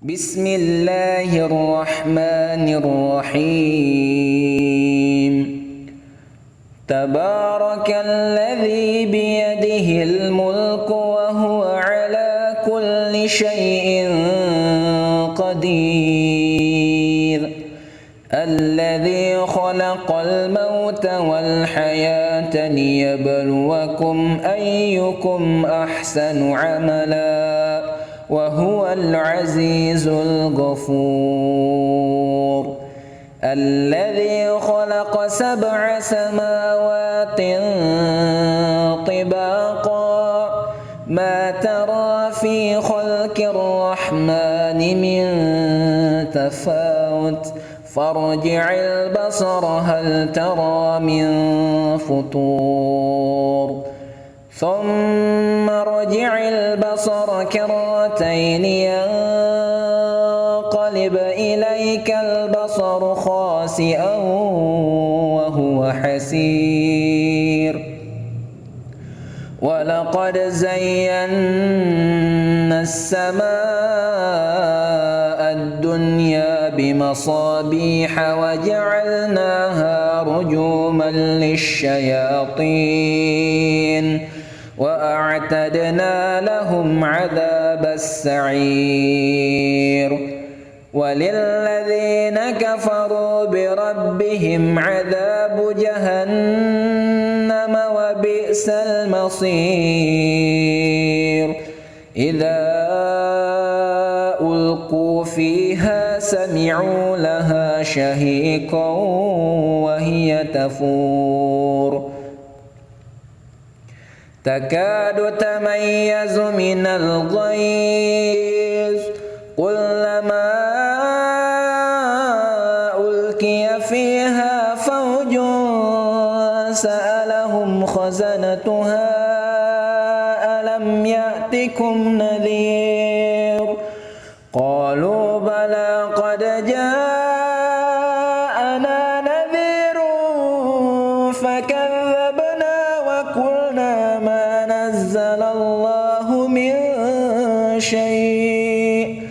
بسم الله الرحمن الرحيم تبارك الذي بيده الملك وهو على كل شيء قدير الذي خلق الموت والحياة ليبلوكم أيكم أحسن عملا وهو العزيز الغفور الذي خلق 7 سماوات طباقا ما ترى في خلق الرحمن من تفاوت فارجع البصر هل ترى من فطور ثم ارجع البصر كرتين ينقلب إليك البصر خاسئا وهو حسير ولقد زينا السماء الدنيا بمصابيح وجعلناها رجوما للشياطين وأعتدنا لهم عذاب السعير وللذين كفروا بربهم عذاب جهنم وبئس المصير إذا ألقوا فيها سمعوا لها شهيقا وهي تفور تكاد تميز من الغيظ كلما ألقي فيها فوج سألهم خزنتها ألم يأتكم نذير قالوا بلى قد جاءنا نذير فكذبنا وقلنا ما نزل الله من شيء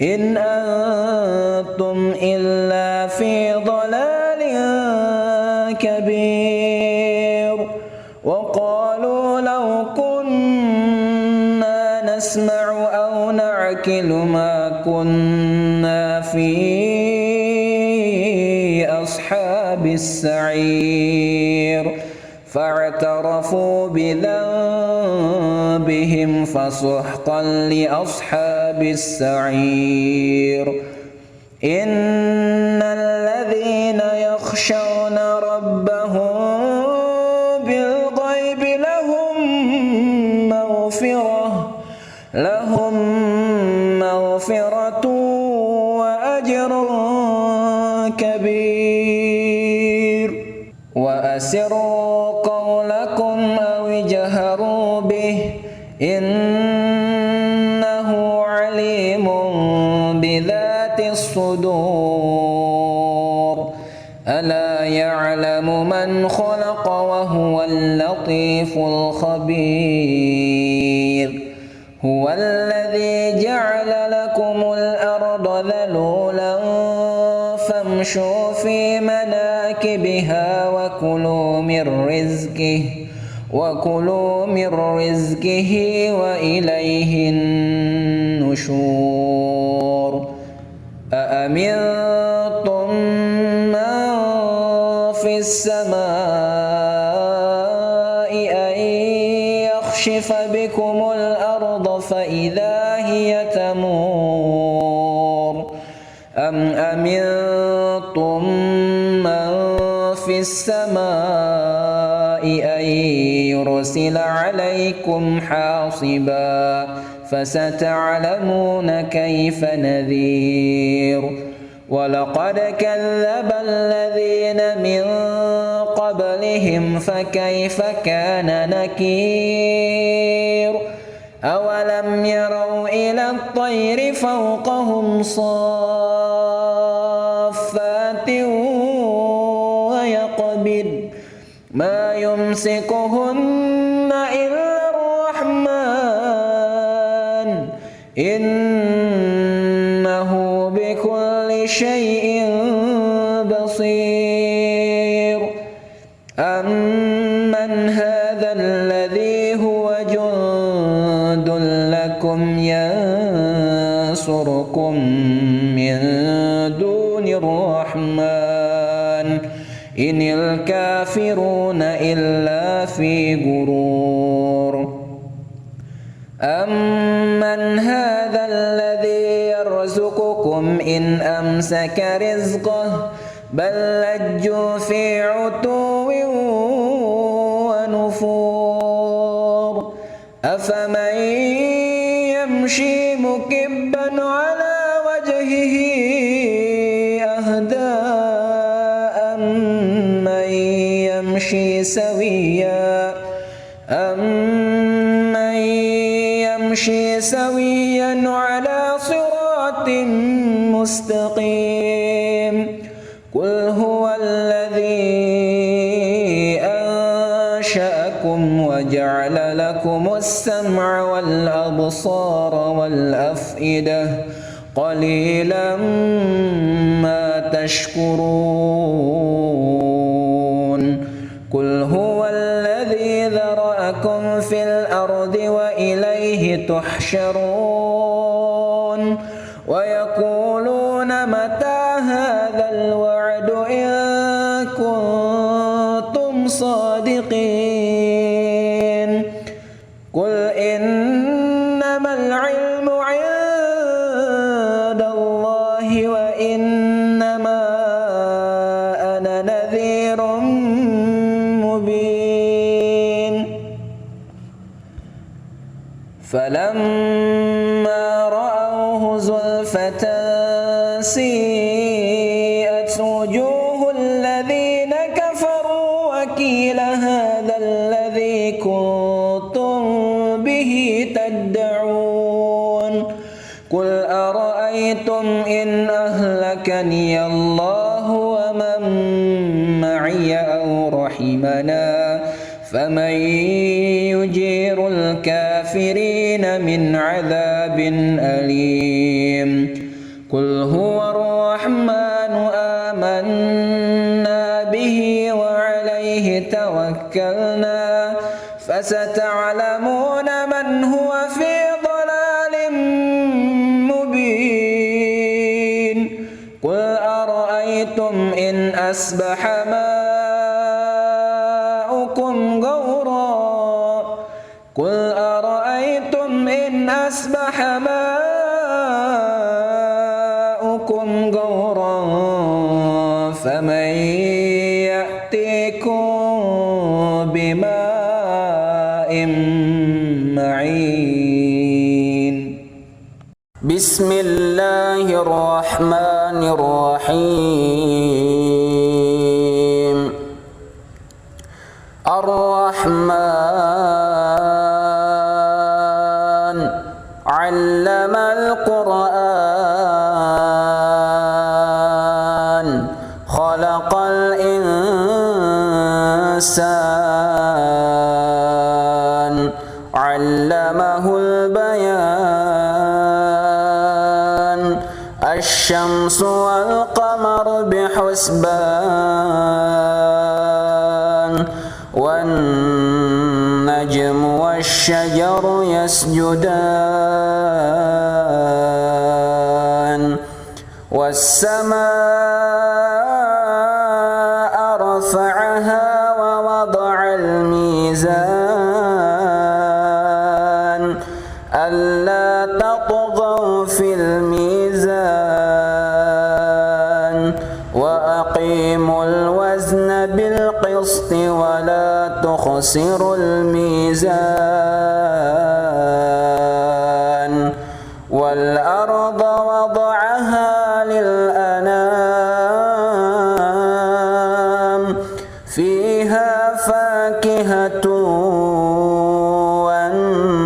إن أنتم إلا في ضلال كبير وقالوا لو كنا نسمع أو نعقل ما كنا في أصحاب السعير فاعترفوا بذنبهم فسحقا لأصحاب السعير إن الذين يخشون ربهم بالغيب لهم مغفرة وأجر كبير وأسروا قولكم أو اجهروا به إنه عليم بذات الصدور ألا يعلم من خلق وهو اللطيف الخبير هو الذي جعل لكم الأرض ذلولا فامشوا في مناكبها وكلوا من رزقه وإليه النشور أأمنتم من في السماء أن يخشف بكم الأرض فإذا هي تمور أم أمنتم من في السماء أن يرسل عليكم حاصبا فستعلمون كيف نذير ولقد كذب الذين من قبلهم فكيف كان نكير أولم يروا إلى الطير فوقهم صافات ويقبض ما يمسكهن إلا الرحمن إنه شيء بصير أمن هذا الذي هو جند لكم ينصركم من دون الرحمن إن الكافرون إلا في غرور أمن هذا الذي يرزقكم إن أمسك رزقه بل لجوا في عتو ونفور أفمن يمشي مكبا على وجهه أهدى أمن يمشي سويا على صراط مستقيم قل هو الذي أنشأكم وجعل لكم السمع والأبصار والأفئدة قليلا ما تشكرون قل هو الذي ذرأكم في الأرض وإليه تحشرون ويقولون متى هذا الوعد إن كنتم صادقين قل إنما العلم عند الله وإنما أنا نذير مبين فلما رأوه زلفة سيئت وجوه الذين كفروا وقيل هذا الذي كنتم به تدعون قل أرأيتم إن أهلكني الله ومن معي أو رحمنا فمن يجير الكافرين من عذاب أليم قل هو الرحمن آمنا به وعليه توكلنا فستعلمون من هو في ضلال مبين قل أرأيتم إن أصبح ماؤكم غورا قل أرأيتم إن أصبح ماؤكم غورا فمن يأتيكم بماء معين بسم الله الرحمن الرحيم الرحمن علم القرآن خلق الإنسان علمه البيان الشمس والقمر بحسبان والنجم والشجر يسجدان والسماء رفعها ووضع الميزان ألا تطغوا في الميزان وأقيموا الوزن بالقسط ولا تخسروا الميزان والأرض وضعها للأنام فيها فاكهة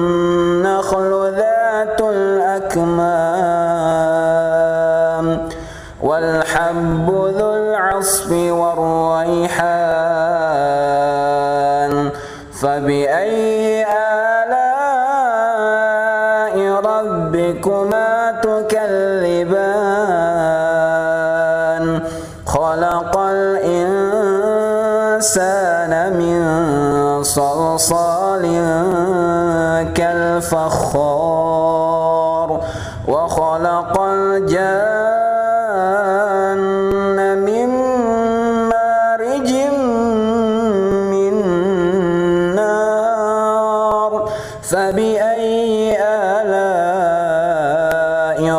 والنخل ذات الأكمام والحب ذو العصف والريحان فبأي آلاء ربكما تكذبان صلصال كالفخار وخلق الجن من مارج من نار فبأي آلاء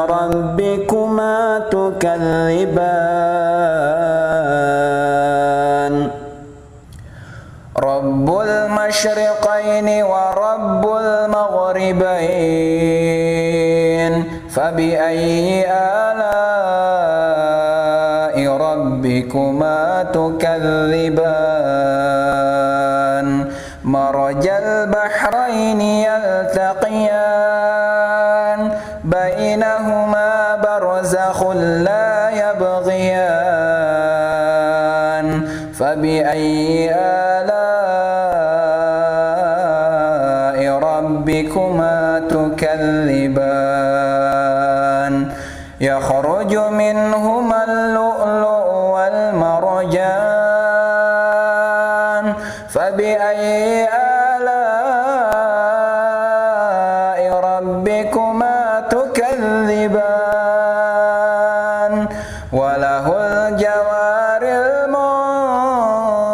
ربكما تكذبان رب المشرقين ورب المغربين فبأي آلاء ربكما تكذبان مرج البحرين يلتقيان بينهما برزخ لا يبغيان فبأي آلاء ربكما تكذبان يخرج منهما اللؤلؤ والمرجان فبأي آلاء ربكما تكذبان وله الجوار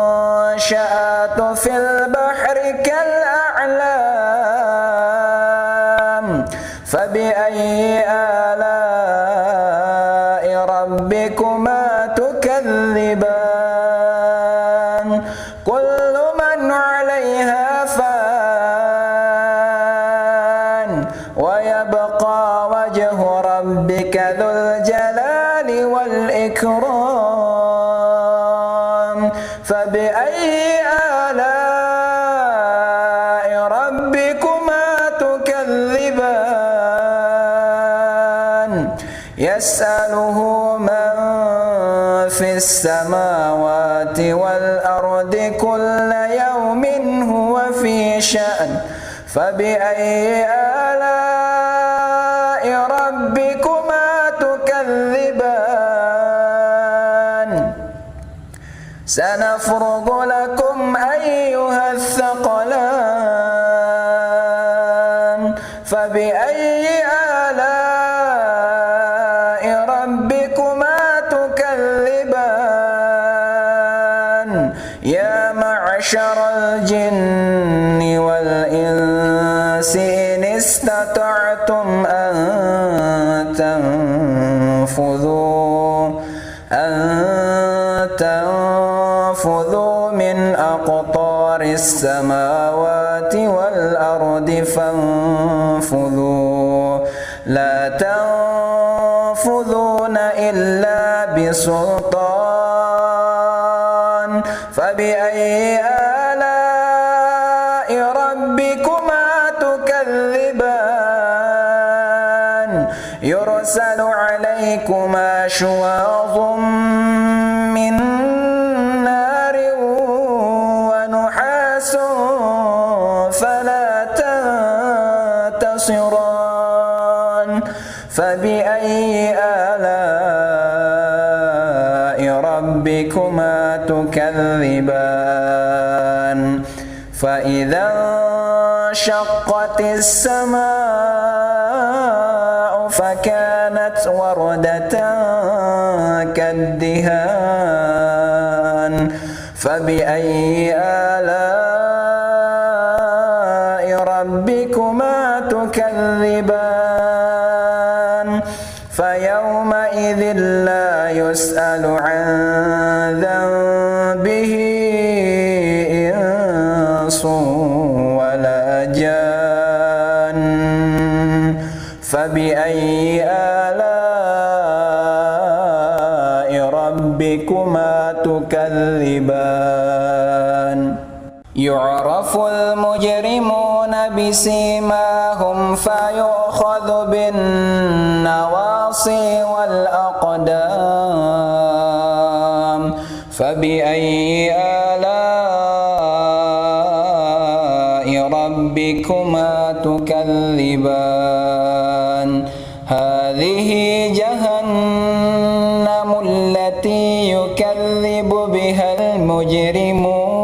المنشآت في البحر كالأعلام فبأي آلاء ربكما تكذبان كل من عليها فان ويبقى وجه ربك ذو الجلال والإكرام فبأي آلاء ربكما تكذبان يسأله من في السماوات والأرض كل يوم هو في شأن فبأي آلاء ربكما تكذبان سنفرغ لكم أيها الثقلان فبأي آلاء ربكما تكذبان يا معشر الجن والإنس إن استطعتم أن تنفذوا من أقطار السماوات والأرض فانفذوا لا تنفذون إلا بسلطان فبأي آلاء ربكما تكذبان يرسل عليكما شواظ من نار ونحاس فلا تنتصران فبأي آلاء ربكما تكذبان فإذا انشقت السماء فكانت وردة كالدهان فبأي آلاء ربكما تكذبان فيومئذ لا يسأل عن ذنبه إنس ولا جان فبأي آلاء ربكما تكذبان يعرف المجرمون بسيماهم فيؤخذ بالنواصي والأقدام فبأي آلاء ربكما تكذبان هذه جهنم التي يكذب بها المجرمون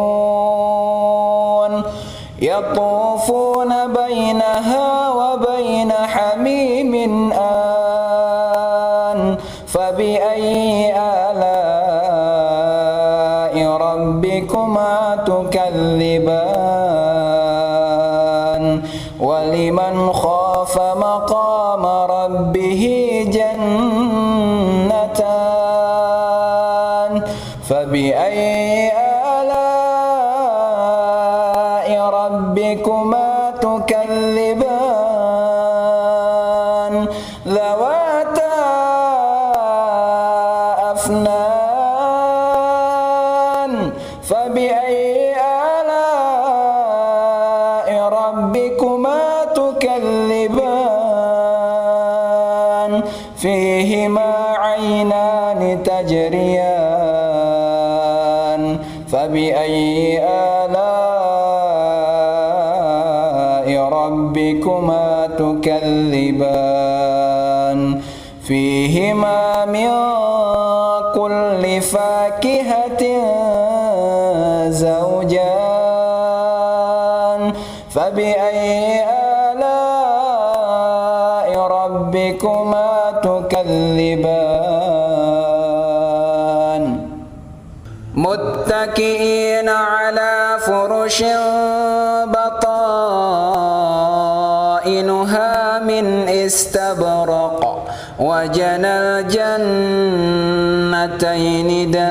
يطوفون بينها وبين حميم آن فبأي آلاء ربكما تكذبان ولمن خاف مقام ربه جنتان فبأي آلاء ربكما تكذبان ذواتا أفنان فبأي آلاء ربكما تكذبان فيهما عينان تجريان فبأي آلاء ربكما تكذبان فيهما من كل فاكهة زوجان فبأي آلاء ربكما تكذبان متكئين على فرش بطائنها من استبرق وجنى الجنتين دان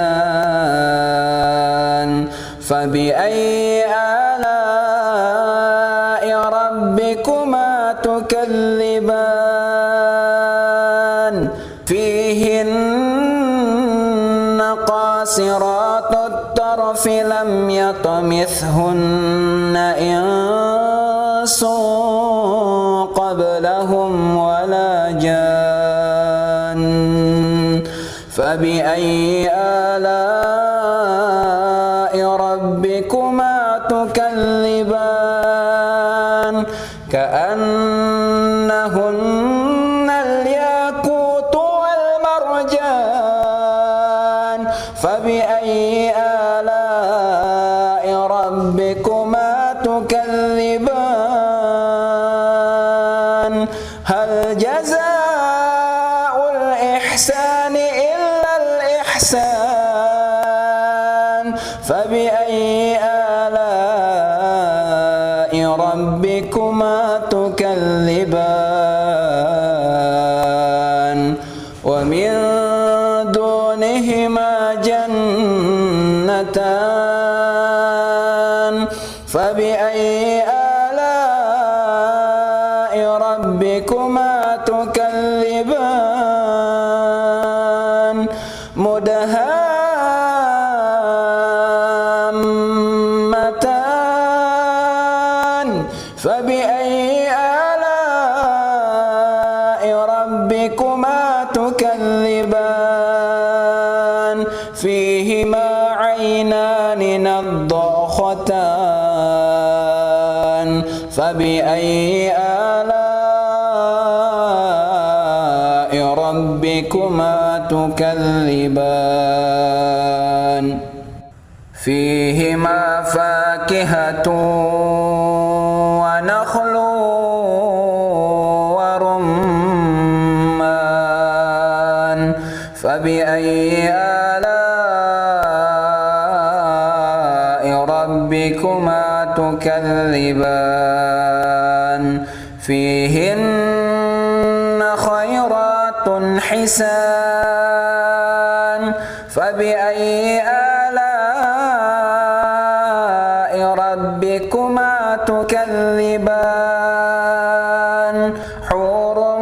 فبأي آلاء ربكما تكذبان فيهن قاصرات الطرف لم يطمثهن إنس قبلهم ولا جان فبأي آلاء ربكما تكذبان كأنهن الياقوت والمرجان فبأي آلاء ربكما تكذبان هل جزاء الإحسان إلا الإحسان فبأي آلاء ربكما تكذبان ومن دونهما جنتان فبأي آلاء ربكما تكذبان مدهامتان فبأي آلاء ربكما تكذبان فيهما عينان نضاختان فبأي آلاء ربكما تكذبان فيهما فاكهة ونخل ورمان فبأي آلاء ربكما تكذبان فيهن خيرات حسان فبأي آلاء ربكما تكذبان حور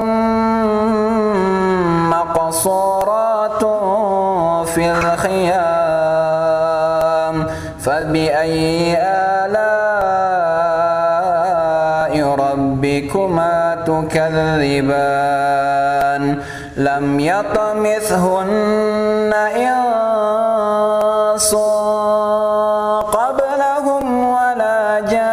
مقصورات في الخيام فبأي آلاء ربكما تكذبان لم يطمثهن إنس قبلهم ولا جان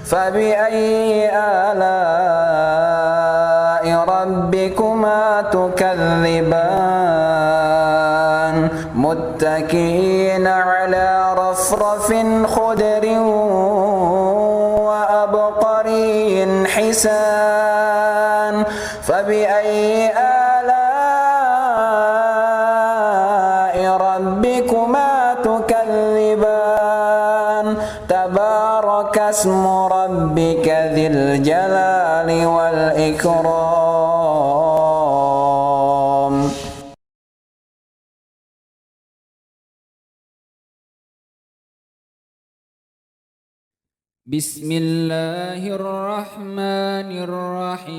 فبأي آلاء ربكما تكذبان متكئين على رفرف وزخرف خضر وأبقري حسان فبأي آلاء ربكما تكذبان تبارك اسم ربك ذي الجلال والإكرام. بسم الله الرحمن الرحيم.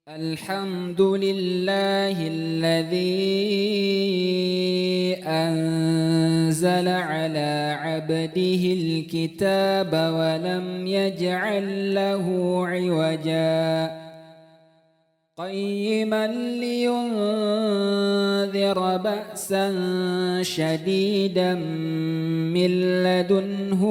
الحمد لله الذي أنزل على عبده الكتاب ولم يجعل له عوجا قيما لينذر بأسا شديدا من لدنه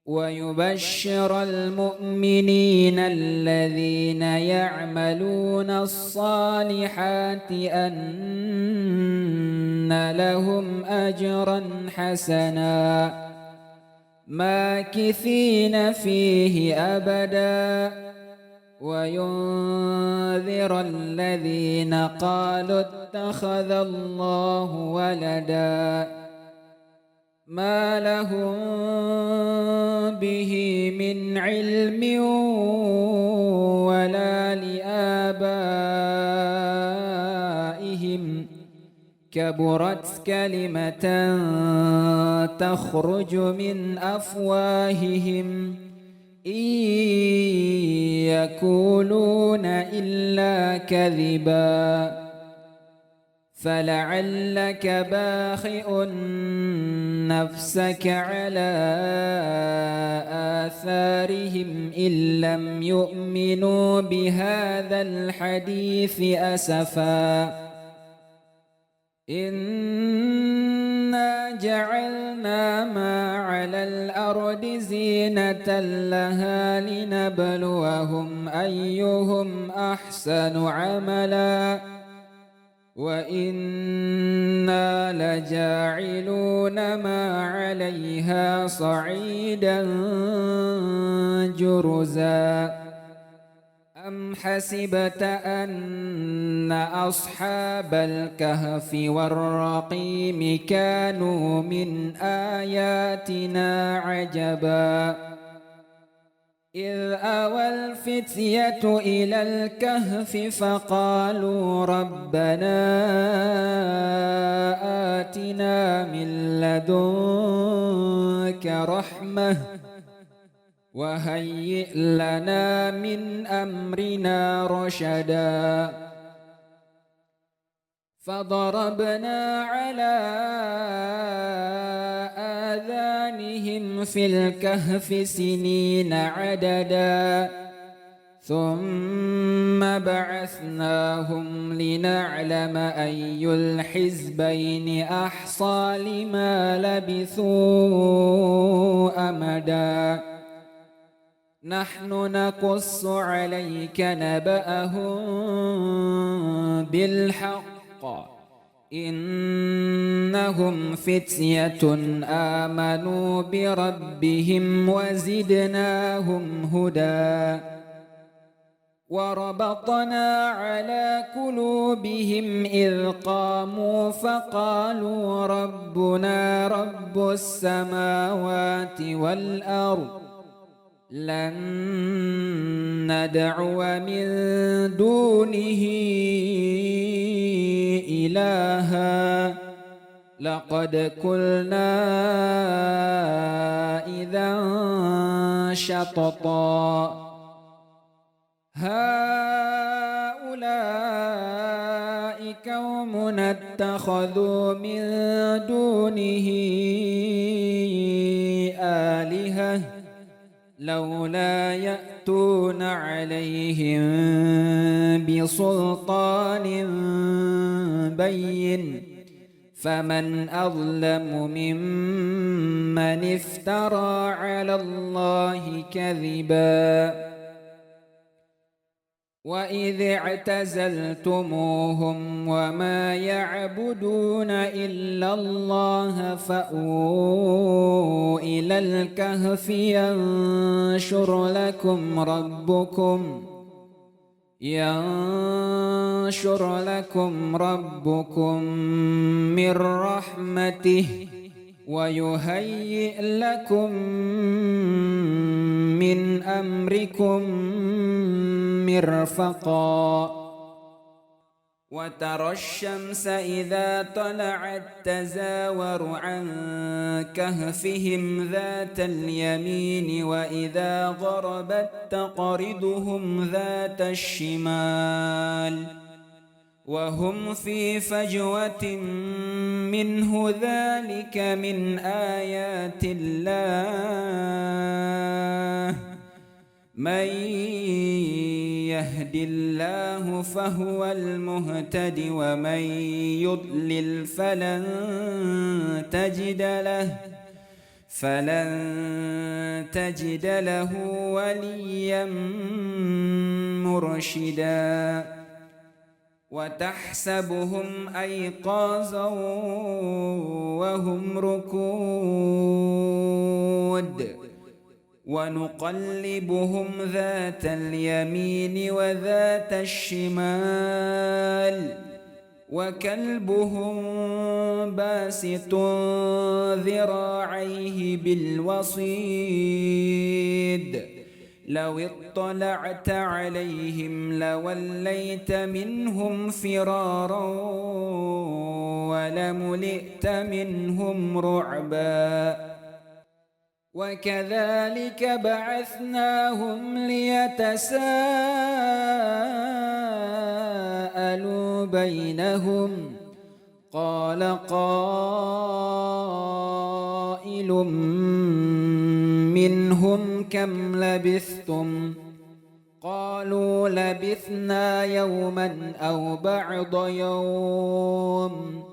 ويبشر المؤمنين الذين يعملون الصالحات أن لهم أجرا حسنا ماكثين فيه أبدا وينذر الذين قالوا اتخذ الله ولدا ما لهم به من علم ولا لآبائهم كبرت كلمة تخرج من أفواههم إن يقولون إلا كذبا فلعلك باخئ نفسك على آثارهم إن لم يؤمنوا بهذا الحديث أسفا إنا جعلنا ما على الأرض زينة لها لنبلوهم أيهم أحسن عملا وإنا لجاعلون ما عليها صعيدا جرزا أم حسبت أن أصحاب الكهف والرقيم كانوا من آياتنا عجبا إذ أوى الفتية إلى الكهف فقالوا ربنا آتنا من لدنك رحمة وهيئ لنا من أمرنا رشدا فضربنا على آذانهم في الكهف سنين عددا ثم بعثناهم لنعلم أي الحزبين أحصى لما لبثوا أمدا نحن نقص عليك نبأهم بالحق إنهم فتية آمنوا بربهم وزدناهم هدى وربطنا على قلوبهم إذ قاموا فقالوا ربنا رب السماوات والأرض لن ندعو من دونه إلها لقد قلنا إذا شططا هؤلاء قوم اتخذوا من دونه آلهة لولا يأتون عليهم بسلطان بين فمن أظلم ممن افترى على الله كذبا وإذ اعتزلتموهم وما يعبدون إلا الله فأووا إلى الكهف ينشر لكم ربكم من رحمته ويهيئ لكم من أمركم مرفقا وترى الشمس إذا طلعت تزاور عن كهفهم ذات اليمين وإذا غربت تقرضهم ذات الشمال وهم في فجوة منه ذلك من آيات الله من يهد الله فهو المهتد ومن يضلل فلن تجد له وليا مرشدا وتحسبهم أيقاظا وهم ركود ونقلبهم ذات اليمين وذات الشمال وكلبهم باسط ذراعيه بالوصيد لو اطلعت عليهم لوليت منهم فرارا ولملئت منهم رعبا وكذلك بعثناهم ليتساءلوا بينهم قال قائل منهم كم لبثتم قالوا لبثنا يوما أو بعض يوم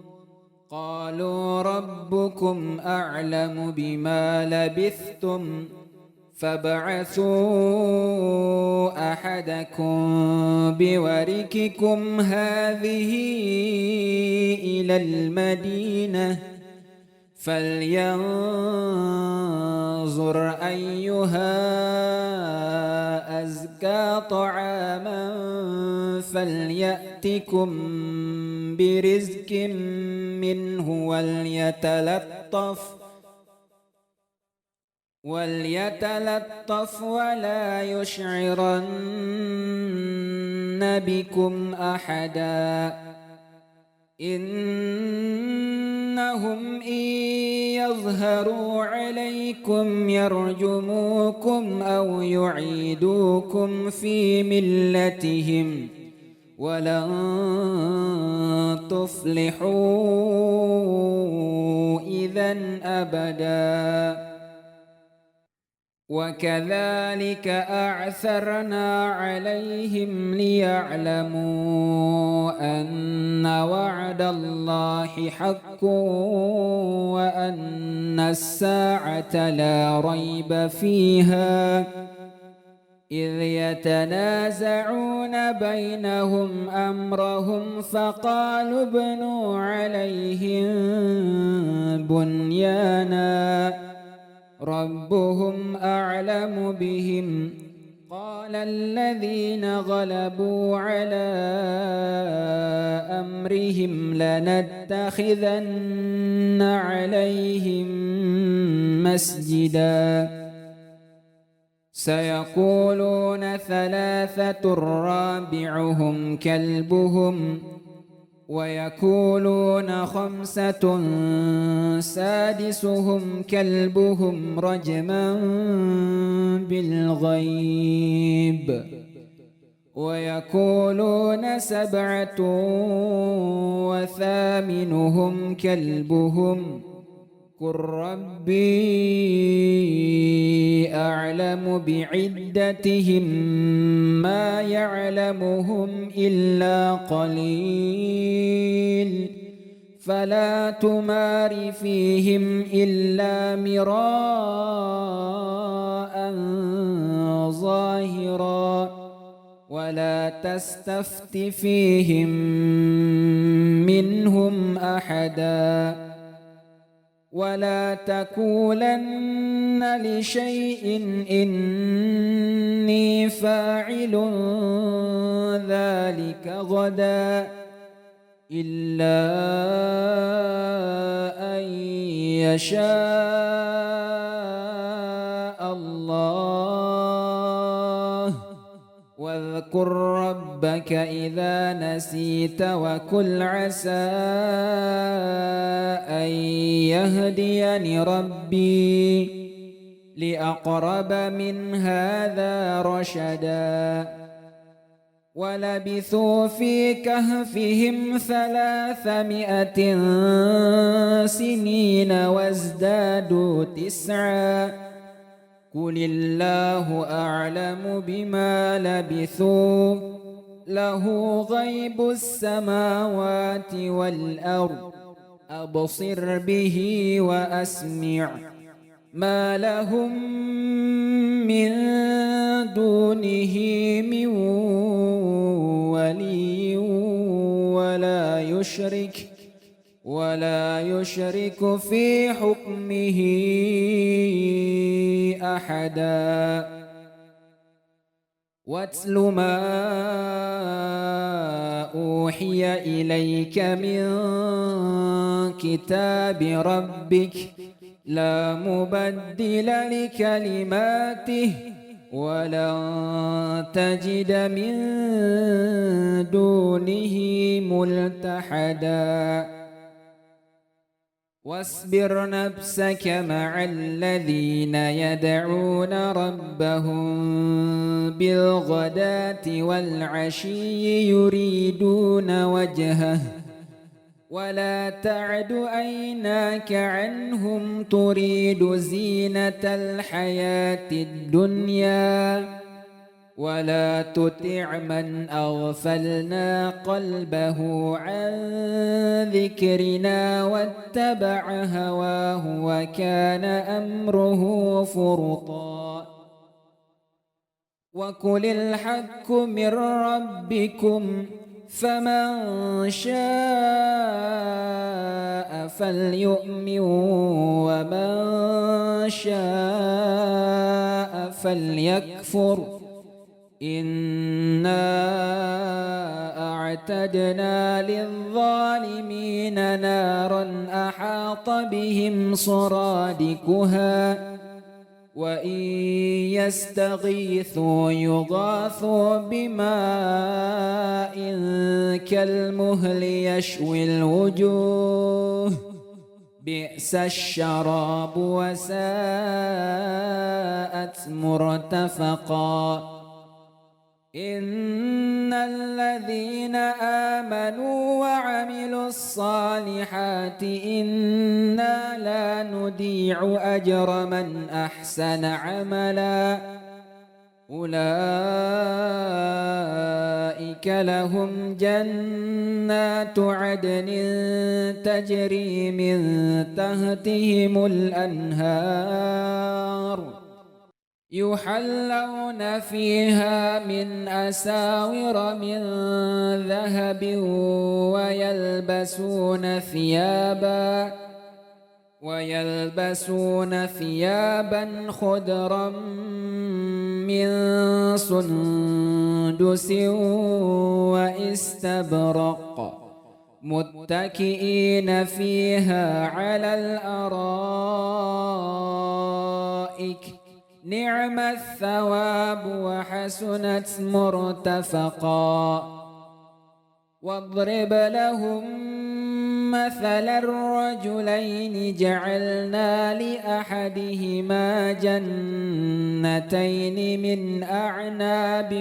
قالوا ربكم أعلم بما لبثتم فابعثوا أحدكم بورككم هذه إلى المدينة فلينظر أيها أزكى طعاما فليأتكم برزق منه وليتلطف ولا يشعرن بكم أحدا إنهم إن يظهروا عليكم يرجموكم أو يعيدوكم في ملتهم ولن تفلحوا إذن أبدا وكذلك أعثرنا عليهم ليعلموا أن وعد الله حق وأن الساعة لا ريب فيها إذ يتنازعون بينهم أمرهم فقالوا ابنوا عليهم بنيانا ربهم أعلم بهم قال الذين غلبوا على أمرهم لنتخذن عليهم مسجدا سيقولون ثلاثة رابعهم كلبهم ويقولون خمسة سادسهم كلبهم رجما بالغيب ويقولون سبعة وثامنهم كلبهم قل ربي أعلم بعدتهم ما يعلمهم إلا قليل فلا تمار فيهم إلا مراء ظاهرا ولا تستفت فيهم منهم أحدا ولا تقولن لشيء إني فاعل ذلك غدا إلا أن يشاء الله واذكر ربك إذا نسيت وقل عسى أن يهديني ربي لأقرب من هذا رشدا ولبثوا في كهفهم 300 سنين وازدادوا 9 قل الله أعلم بما لبثوا له غيب السماوات والأرض أبصر به وأسمع ما لهم من دونه من ولي ولا يشرك في حكمه أحدا واتل ما أوحي إليك من كتاب ربك لا مبدل لكلماته ولن تجد من دونه ملتحدا واصبر نفسك مع الذين يدعون ربهم بالغداة والعشي يريدون وجهه ولا تعد عيناك عنهم تريد زينة الحياة الدنيا ولا تطع من أغفلنا قلبه عن ذكرنا واتبع هواه وكان أمره فرطا وقل الحق من ربكم فمن شاء فليؤمن ومن شاء فليكفر إنا أعتدنا للظالمين نارا أحاط بهم سرادقها وإن يستغيثوا يغاثوا بماء كالمهل يشوي الوجوه بئس الشراب وساءت مرتفقا إن الذين آمنوا وعملوا الصالحات إنا لا نضيع أجر من أحسن عملا أولئك لهم جنات عدن تجري من تحتهم الأنهار يحلون فيها من أساور من ذهب ويلبسون ثيابا خضرا من سندس واستبرق متكئين فيها على الأرائك نعم الثواب وحسنت مرتفقا واضرب لهم مثل الرجلين جعلنا لأحدهما جنتين من أعناب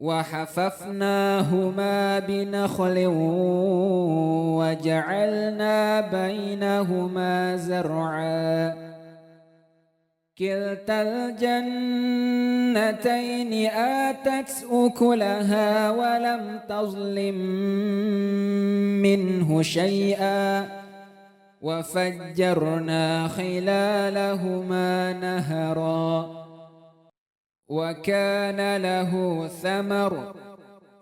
وحففناهما بنخل وجعلنا بينهما زرعا كلتا الجنتين آتت أكلها ولم تظلم منه شيئا وفجرنا خلالهما نهرا وكان له ثمر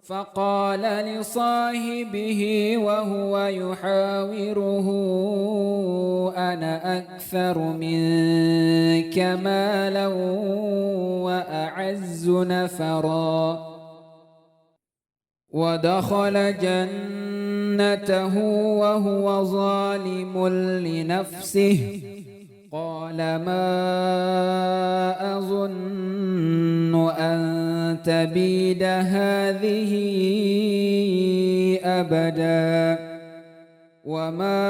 فقال لصاحبه وهو يحاوره أنا أكثر منك مالا وأعز نفرا ودخل جنته وهو ظالم لنفسه قال ما أظن أن تبيد هذه أبدا وما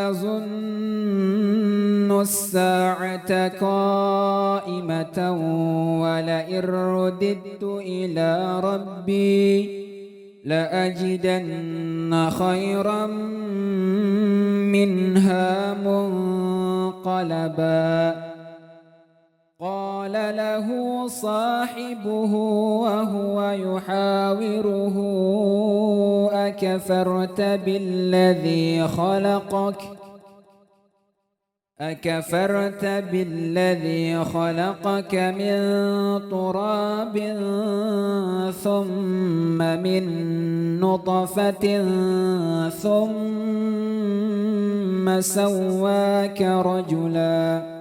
أظن الساعة قائمة ولئن رددت إلى ربي لأجدن خيرا منها منقلبا قال له صاحبه وهو يحاوره أكفرت بالذي خلقك من تراب ثم من نطفة ثم سواك رجلا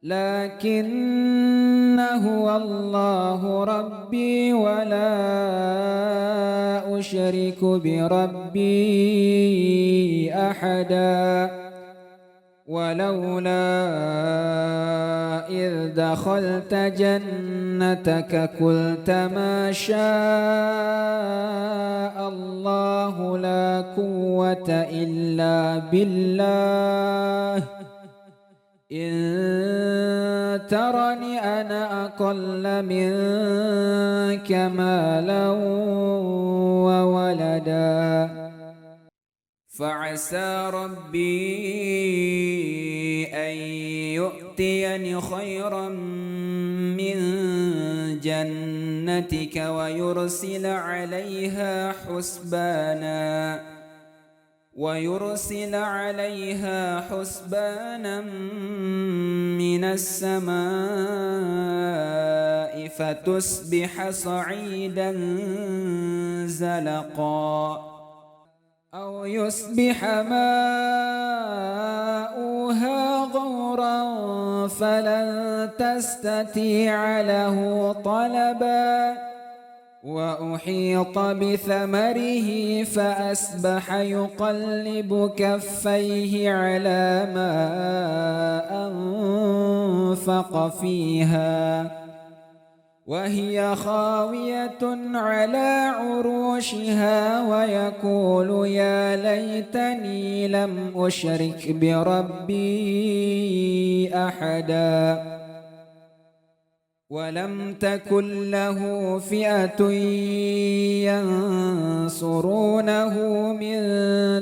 لكن هو الله ربي ولا أشرك بربي أحدا ولولا إذ دخلت جنتك قلت ما شاء الله لا قوة إلا بالله إن ترني أنا أقل منك مالا وولدا فعسى ربي أن يؤتيني خيرا من جنتك ويرسل عليها حسبانا من السماء فتصبح صعيدا زلقا أو يصبح ماؤها غورا فلن تستطيع له طلبا وأحيط بثمره فأصبح يقلب كفيه على ما أنفق فيها وهي خاوية على عروشها ويقول يا ليتني لم أشرك بربي أحدا ولم تكن له فئة ينصرونه من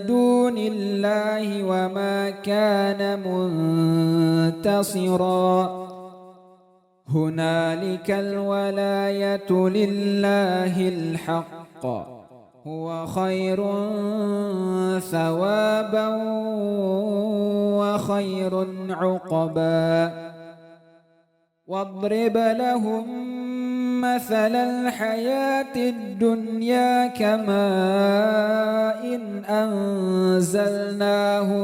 دون الله وما كان منتصرا هنالك الولاية لله الحق هو خير ثوابا وخير عقبا واضرب لهم مثل الحياة الدنيا كماء إن أنزلناه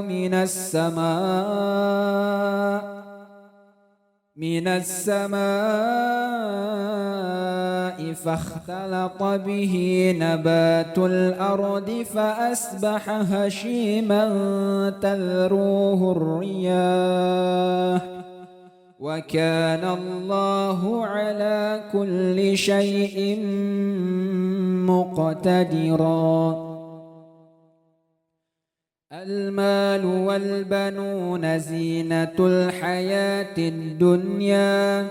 من السماء فاختلط به نبات الأرض فأصبح هشيما تذروه الرياح وكان الله على كل شيء مقتدرا المال والبنون زينة الحياة الدنيا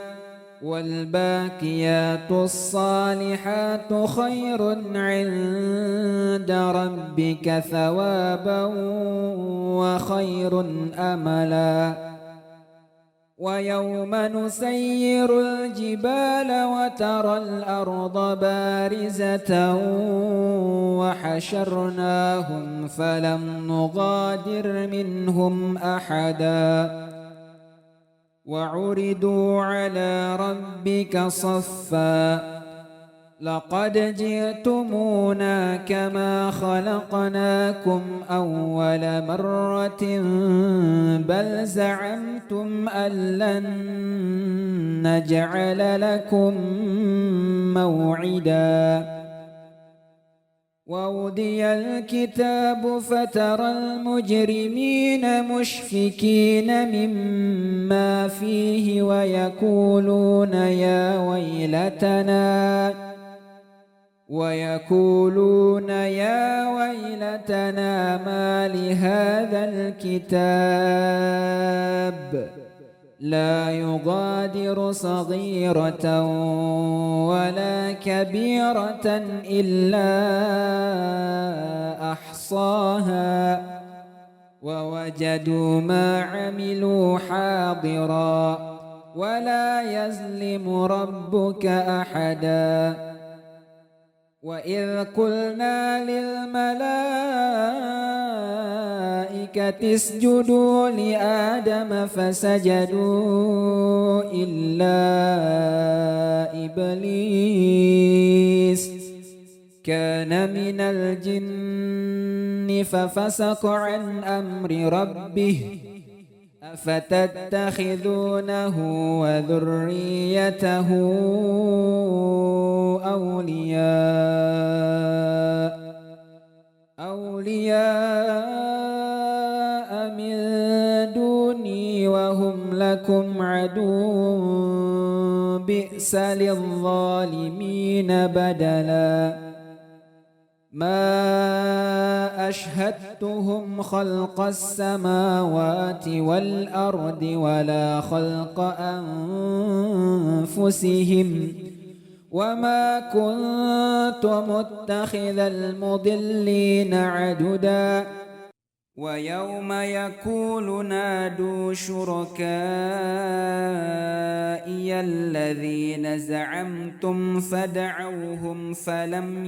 والباقيات الصالحات خير عند ربك ثوابا وخير أملا ويوم نسير الجبال وترى الأرض بارزة وحشرناهم فلم نغادر منهم أحدا وعرضوا على ربك صفا لقد جئتمونا كما خلقناكم أول مرة بل زعمتم أن لن نجعل لكم موعدا ووضي الكتاب فترى المجرمين مشفكين مما فيه ويقولون يا ويلتنا ما لهذا الكتاب لا يغادر صغيرة ولا كبيرة إلا أحصاها ووجدوا ما عملوا حاضرا ولا يظلم ربك أحدا وإذ قلنا للملائكة اسجدوا لآدم فسجدوا إلا إبليس كان من الجن ففسق عن أمر ربه أفتتخذونه وذريته أولياء من دوني وهم لكم عدو بئس للظالمين بدلا ما أشهدتهم خلق السماوات والأرض ولا خلق أنفسهم وما كنت متخذ المضلين عددا ويوم يقول نادوا شركائي الذين زعمتم فدعوهم فلم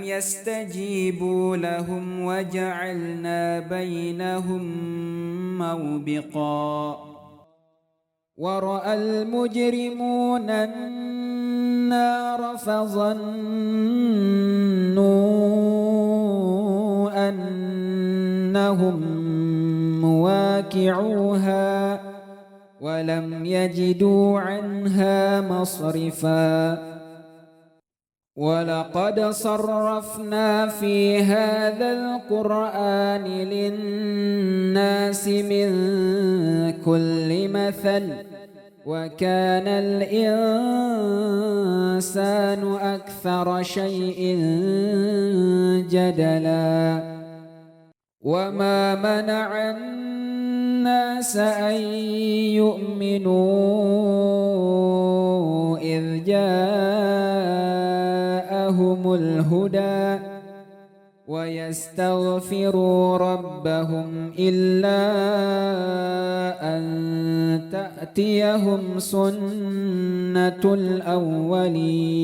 يستجيبوا لهم وجعلنا بينهم موبقا ورأى المجرمون النار فظنوا أنهم مواقعوها ولم يجدوا عنها مصرفا ولقد صرفنا في هذا القرآن للناس من كل مثل وكان الإنسان أكثر شيء جدلا وما منع الناس أن يؤمنوا إذ جاءهم الهدى ويستغفروا ربهم إلا أن تأتيهم سنة الأولين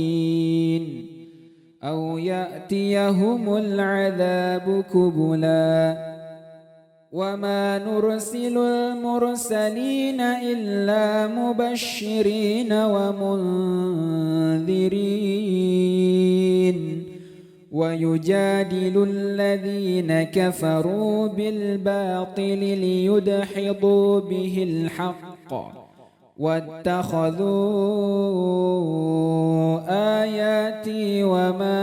أو يأتيهم العذاب كبلا وما نرسل المرسلين إلا مبشرين ومنذرين ويجادل الذين كفروا بالباطل ليدحضوا به الحق واتخذوا آياتي وما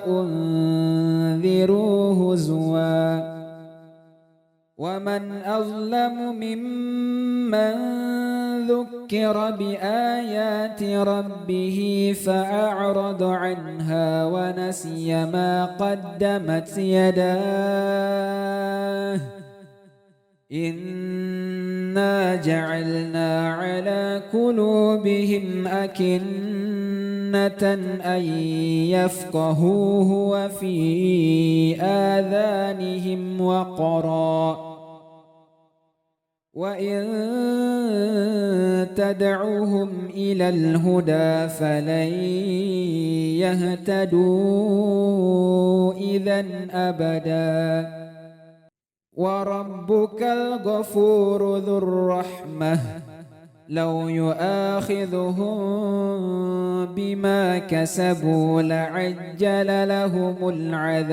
أنذروا هزوا ومن أظلم ممن ذكر بآيات ربه فأعرض عنها ونسي ما قدمت يداه إنا جعلنا على قلوبهم أكنة أن يفقهوه وفي آذانهم وقرا وإن تدعوهم إلى الهدى فلن يهتدوا إذا أبدا وربك الغفور ذو الرحمة لو يؤاخذهم بما كسبوا لعجل لهم العذاب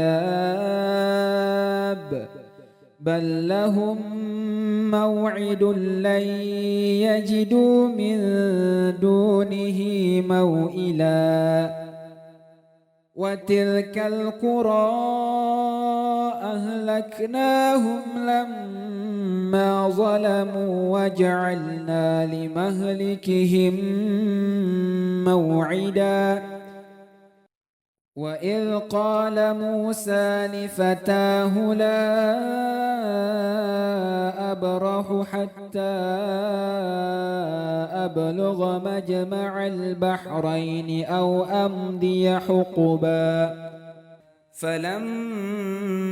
بل لهم موعد لن يجدوا من دونه موئلا وتلك القرى أهلكناهم لما ظلموا وجعلنا لمهلكهم موعدا وإذ قال موسى لفتاه لا أبرح حتى أبلغ مجمع البحرين أو أمضي حقبا فلما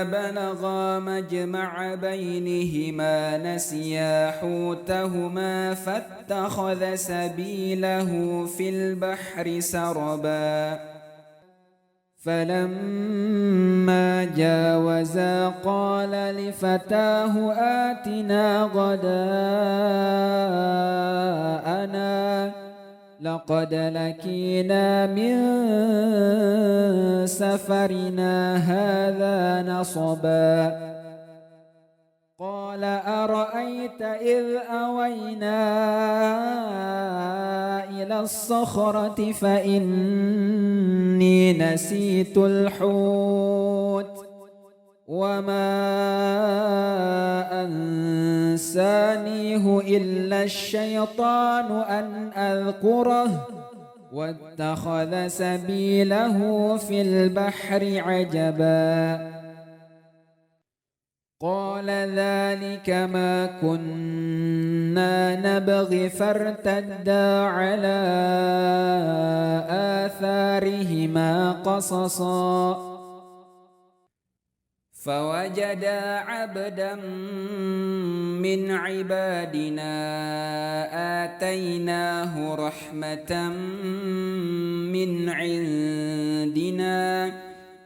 بلغا مجمع بينهما نسيا حوتهما فاتخذ سبيله في البحر سربا فلما جاوزا قال لفتاه آتنا غداءنا لقد لكينا من سفرنا هذا نصبا قال أرأيت إذ أوينا إلى الصخرة فإني نسيت الحوت وما أنسانيه إلا الشيطان أن أذكره واتخذ سبيله في البحر عجبا قال ذلك ما كنا نبغي فارتدا على آثارهما قصصا فوجدا عبدا من عبادنا آتيناه رحمة من عندنا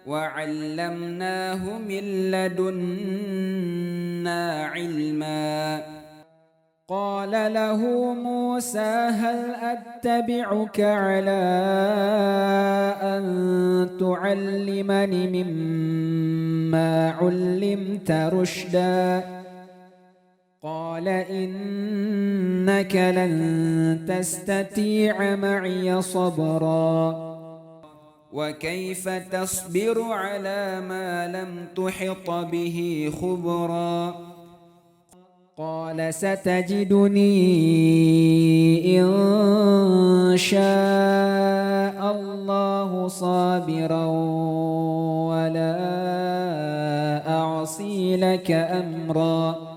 وعلمناه من لدنا علما قال له موسى هل أتبعك على أن تعلمني مما علمت رشدا قال إنك لن تستطيع معي صبرا وكيف تصبر على ما لم تحط به خبرا قال ستجدني إن شاء الله صابرا ولا أعصي لك أمرا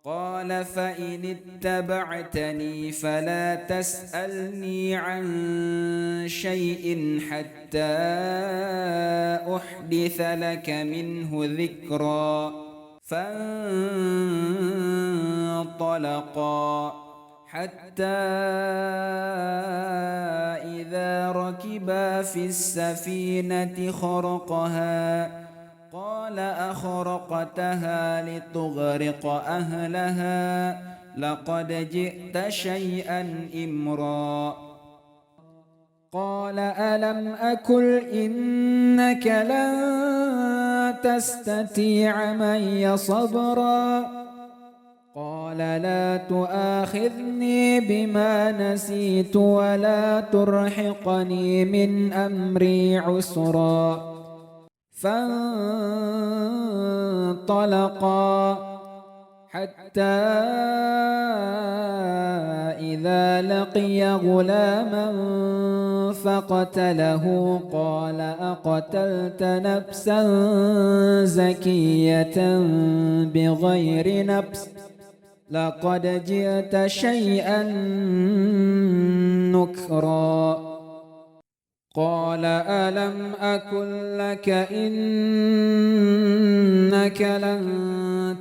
قال فإن اتبعتني فلا تسألني عن شيء حتى أحدث لك منه ذكرا فانطلقا حتى إذا ركبا في السفينة خرقها قال أخرقتها لتغرق أهلها لقد جئت شيئا إمرا قال ألم أقل إنك لن تستطيع معي صبرا قال لا تؤاخذني بما نسيت ولا ترهقني من أمري عسرا فانطلقا حتى إذا لقي غلاما فقتله قال أقتلت نفسا زكية بغير نفس لقد جئت شيئا نكرا قال ألم أقل لك إنك لن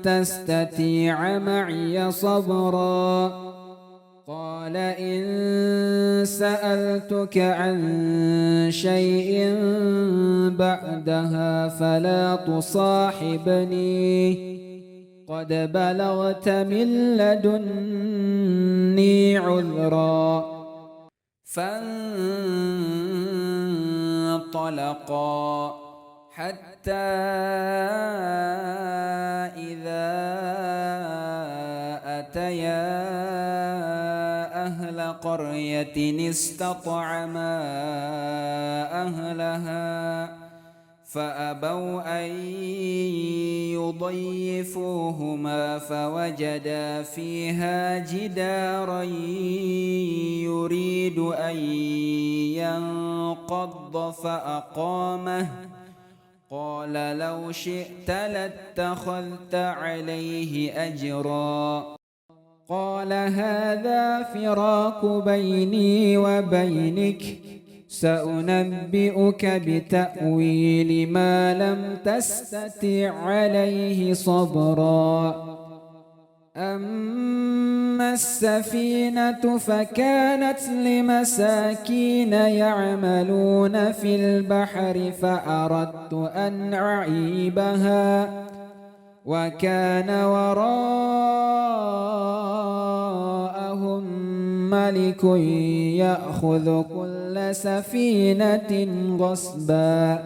تستطيع معي صبرا قال إن سألتك عن شيء بعدها فلا تصاحبني قد بلغت من لدني عذرا فانطلقا حتى إذا أتيا أهل قرية استطعما أهلها فأبوا أن يضيفوهما فوجدا فيها جدارا يريد أن ينقض فأقامه قال لو شئت لاتخذت عليه أجرا قال هذا فراق بيني وبينك سأنبئك بتأويل ما لم تستطع عليه صبرا أما السفينة فكانت لمساكين يعملون في البحر فأردت أن أعيبها وكان وراءهم ملك يأخذ كل سفينة غصبا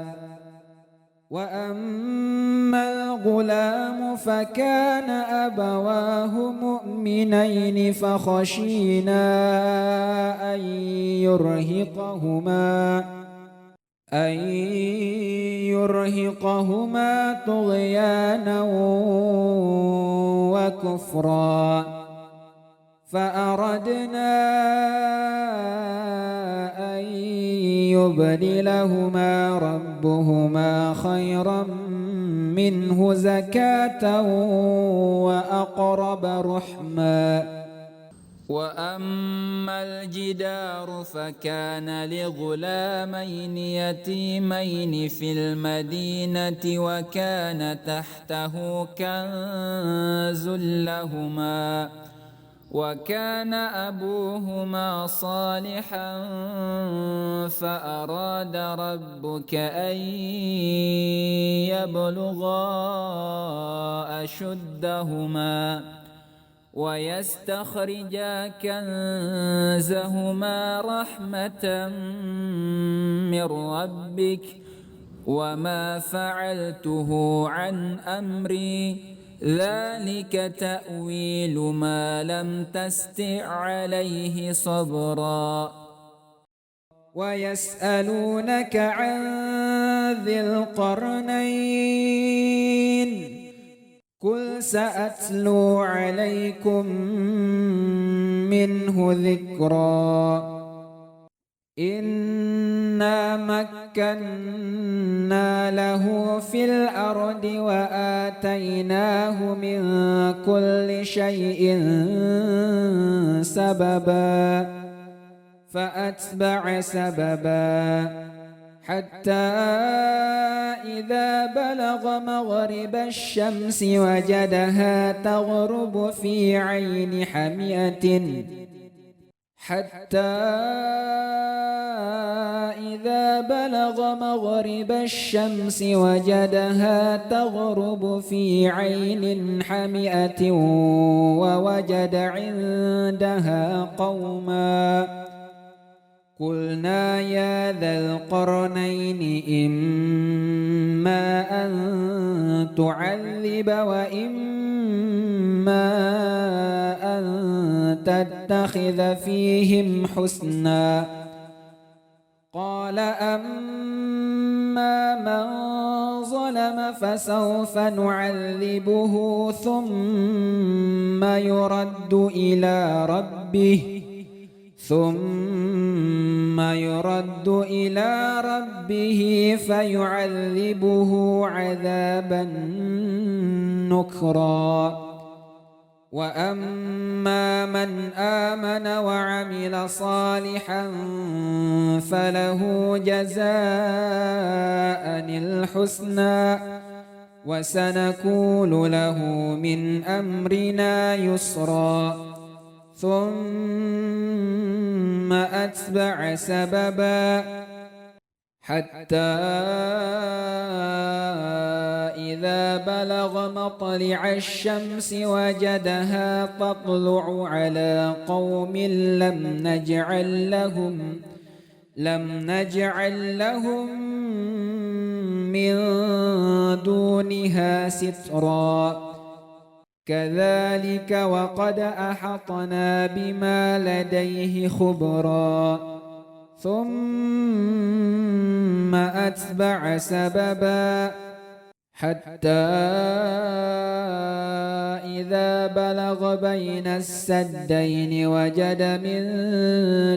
وأما الغلام فكان أبواه مؤمنين فخشينا أن يرهقهما طغيانا وكفرا فأردنا أن يبدلهما ربهما خيرا منه زكاة وأقرب رحما وأما الجدار فكان لغلامين يتيمين في المدينة وكان تحته كنز لهما وكان أبوهما صالحا فأراد ربك أن يبلغا أشدهما ويستخرجا كنزهما رحمة من ربك وما فعلته عن أمري ذلك تأويل ما لم تستطع عليه صبرا ويسألونك عن ذي القرنين قل سأتلو عليكم منه ذكرا إنا مكنا له في الأرض وآتيناه من كل شيء سببا فأتبع سببا حتى إذا بلغ مغرب الشمس وجدها تغرب في عين حمئة ووجد عندها قوما قلنا يا ذا القرنين إما أن تعذب وإما أن تتخذ فيهم حسنا قال أما من ظلم فسوف نعذبه ثم يرد إلى ربه فيعذبه عذابا نكرا وأما من آمن وعمل صالحا فله جزاء الحسنى وسنقول له من أمرنا يسرا ثم أتبع سببا حتى إذا بلغ مطلع الشمس وجدها تطلع على قوم لم نجعل لهم من دونها سترا كذلك وقد أحطنا بما لديه خبرا ثم أتبع سببا حتى إذا بلغ بين السدين وجد من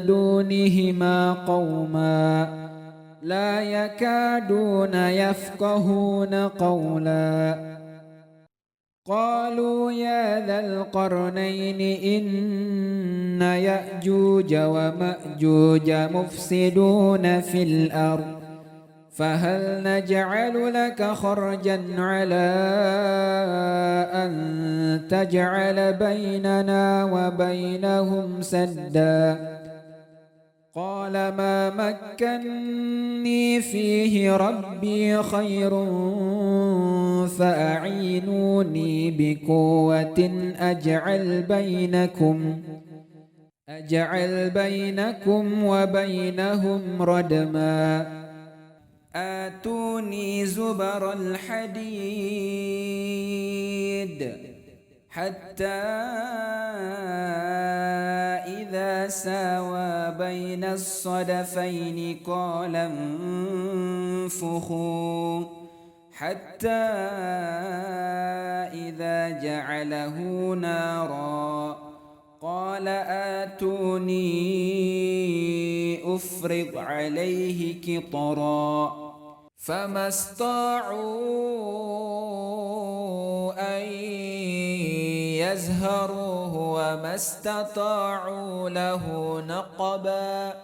دونهما قوما لا يكادون يفقهون قولا قالوا يا ذا القرنين إن يأجوج ومأجوج مفسدون في الأرض فهل نجعل لك خرجا على أن تجعل بيننا وبينهم سدا قال ما مكني فيه ربي خير فأعينوني بقوة أجعل بينكم وبينهم ردما آتوني زبر الحديد حتى إذا ساوى بين الصدفين قال انفخوا حتى إذا جعله نارا قال آتوني أفرغ عليه قطرا فما استطاعوا أن يزهروه وما استطاعوا له نقبا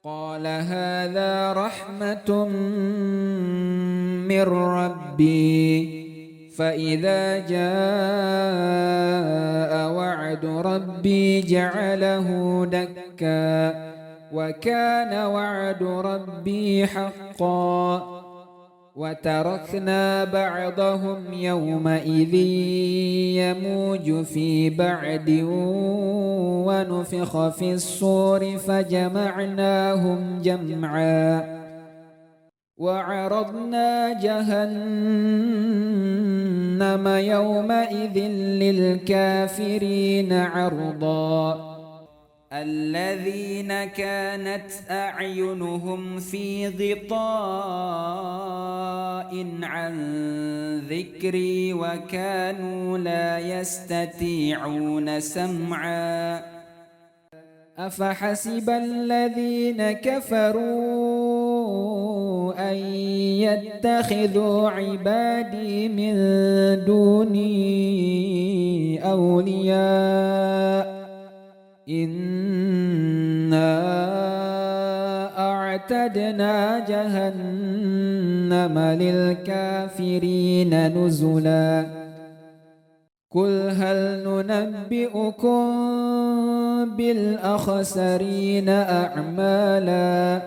قال هذا رحمة من ربي فإذا جاء وعد ربي جعله دكا وكان وعد ربي حقا وتركنا بعضهم يومئذ يموج في بعد ونفخ في الصور فجمعناهم جمعا وعرضنا جهنم يومئذ للكافرين عرضا الذين كانت أعينهم في غطاء عن ذكري وكانوا لا يستطيعون سمعا أفحسب الذين كفروا أن يتخذوا عبادي من دوني أولياء إنا أعتدنا جهنم للكافرين نزلا قل هل ننبئكم بالأخسرين أعمالا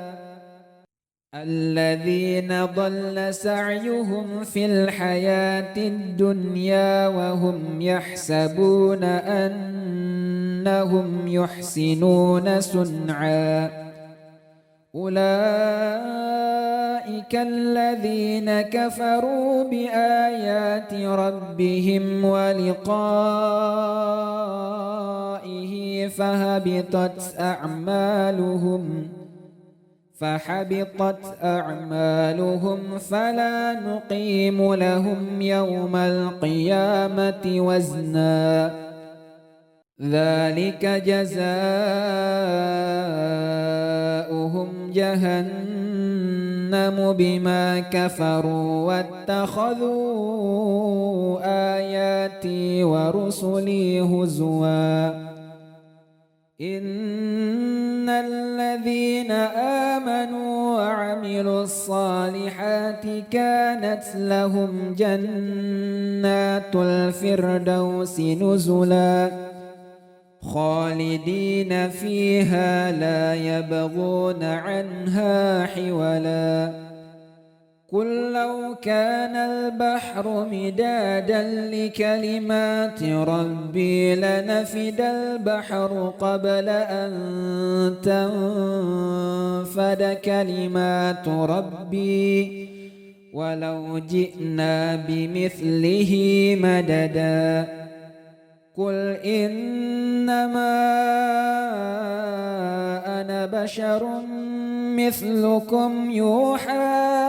الذين ضل سعيهم في الحياة الدنيا وهم يحسبون أنهم يحسنون صنعا أولئك الذين كفروا بآيات ربهم ولقائه فحبطت أعمالهم فلا نقيم لهم يوم القيامة وزنا ذلك جزاؤهم جهنم بما كفروا واتخذوا آياتي ورسلي هزوا إن الذين آمنوا وعملوا الصالحات كانت لهم جنات الفردوس نزلا خالدين فيها لا يبغون عنها حولا قل لو كان البحر مدادا لكلمات ربي لنفد البحر قبل أن تنفد كلمات ربي ولو جئنا بمثله مددا قل إنما أنا بشر مثلكم يوحى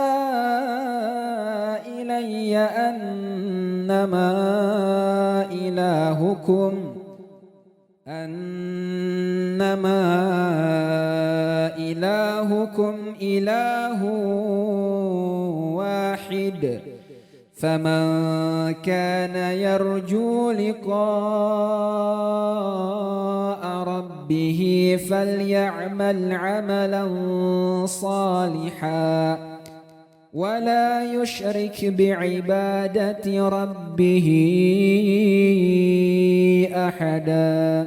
إلي أنما إلهكم إله واحد فمن كان يرجو لقاء ربه فليعمل عملا صالحا ولا يشرك بعبادة ربه أحدا